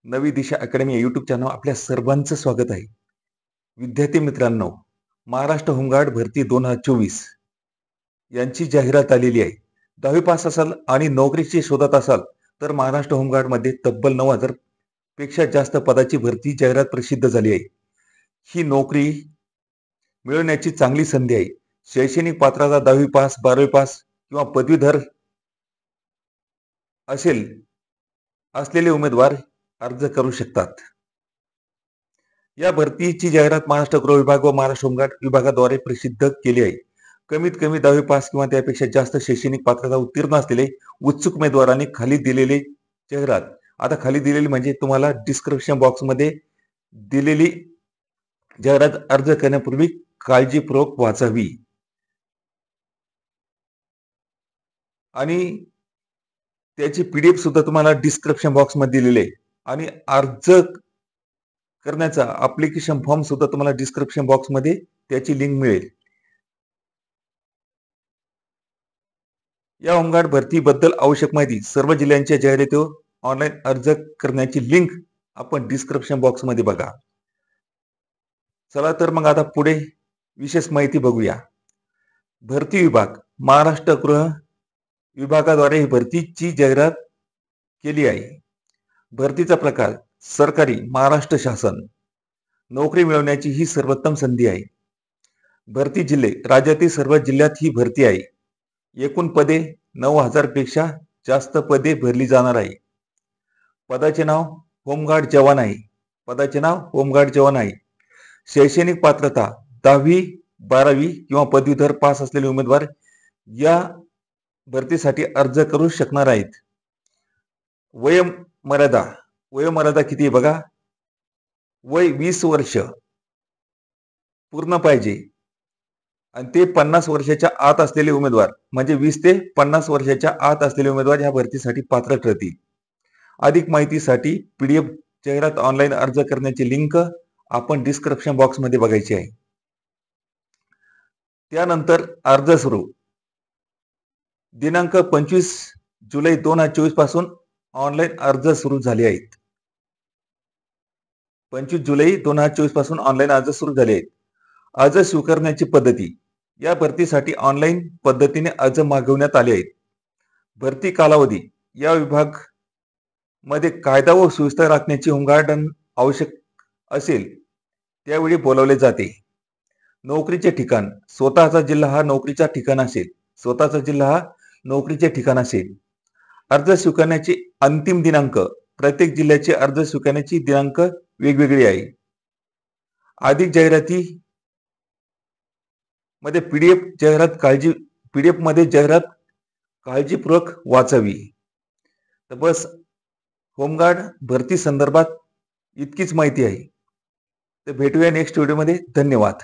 नवी दिशा अकॅडमी या YouTube channel आपल्या सर्वांचं स्वागत आहे. विद्यार्थी मित्रांनो, महाराष्ट्र होमगार्ड भरती 2024 यांची जाहिरात आलेली आहे. 10वी पास असाल आणि नोकरीची शोधात असाल तर महाराष्ट्र होमगार्डमध्ये तब्बल 9,000 पेक्षा जास्त पदाची भरती जाहिरात प्रसिद्ध झाली आहे. ही नोकरी मिळवण्याची चांगली संधी आहे. शैक्षणिक पात्रता 10वी पास, 12वी पास किंवा पदवीधर असेल असलेले उमेदवार अर्ज करू शकतात. या भरतीची जाहिरात महाराष्ट्र गृह विभाग व महाराष्ट्र होमगार्ड विभागाद्वारे प्रसिद्ध केली आहे. कमीत कमी 10वी पास किंवा त्यापेक्षा जास्त शैक्षणिक पात्रता उत्तीर्ण असलेले उत्सुक उमेदवारांनी खाली दिलेली जाहिरात, आता खाली दिलेली म्हणजे तुम्हाला डिस्क्रिप्शन बॉक्समध्ये दिलेली जाहिरात अर्ज करण्यापूर्वी काळजीपूर्वक वाचावी आणि त्याची PDF सुद्धा तुम्हाला डिस्क्रिप्शन बॉक्समध्ये दिलेली आहे आणि अर्ज करण्याचा ऍप्लिकेशन फॉर्म सुद्धा तुम्हाला डिस्क्रिप्शन बॉक्समध्ये त्याची लिंक मिळेल. या होमगार्ड भरतीबद्दल आवश्यक माहिती सर्व जिल्ह्यांच्या जाहिरातीवर ऑनलाईन अर्ज करण्याची लिंक आपण डिस्क्रिप्शन बॉक्समध्ये बघा. चला तर मग आता पुढे विशेष माहिती बघूया. भरती विभाग महाराष्ट्र गृह विभागाद्वारे ही भरतीची जाहिरात केली आहे. भरतीचा प्रकार सरकारी महाराष्ट्र शासन. नोकरी मिळवण्याची ही सर्वोत्तम संधी आहे. भरती जिल्हे राज्यातील सर्व जिल्ह्यात ही भरती आहे. एकूण पदे 9,000 पेक्षा जास्त पदे भरली जाणार आहे. पदाचे नाव होमगार्ड जवान आहे. पदाचे नाव होमगार्ड जवान आहे. शैक्षणिक पात्रता 10वी 12वी किंवा पदवीधर पास असलेले उमेदवार या भरतीसाठी अर्ज करू शकणार आहेत. वयोमर्यादा किती आहे बघा. वय 20 वर्ष पूर्ण पाहिजे आणि ते 50 वर्षाच्या आत असलेले उमेदवार म्हणजे 20 ते 50 वर्षाच्या आत असलेले उमेदवार या भरतीसाठी पात्र ठरतील. अधिक माहितीसाठी PDF जाहिरात ऑनलाईन अर्ज करण्याची लिंक आपण डिस्क्रिप्शन बॉक्समध्ये बघायची आहे. त्यानंतर अर्ज सुरू. दिनांक 25 जुलै 2024 पासून ऑनलाईन अर्ज सुरू झाले आहेत. 25 जुलै 2024 पासून ऑनलाईन अर्ज सुरू झाले आहेत. अर्ज स्वीकारण्याची पद्धती. या भरतीसाठी ऑनलाईन पद्धतीने अर्ज मागवण्यात आले आहेत. भरती कालावधी. या विभाग मध्ये कायदा व सुव्यवस्था राखण्याची होमगार्ड आवश्यक असेल त्यावेळी बोलावले जाते. नोकरीचे ठिकाण. स्वतःचा जिल्हा हा नोकरीचा ठिकाण असेल. स्वतःचा जिल्हा हा नोकरीचे ठिकाण असेल. अर्ज स्वीकारण्याची अंतिम दिनांक. प्रत्येक जिल्ह्याचे अर्ज स्वीकारण्याची दिनांक वेगवेगळी आहे. अधिक जाहिराती मध्ये PDF मध्ये जाहिरात काळजीपूर्वक वाचावी. तर बस होमगार्ड भरती संदर्भात इतकीच माहिती आहे. तर भेटूया नेक्स्ट व्हिडिओमध्ये. धन्यवाद.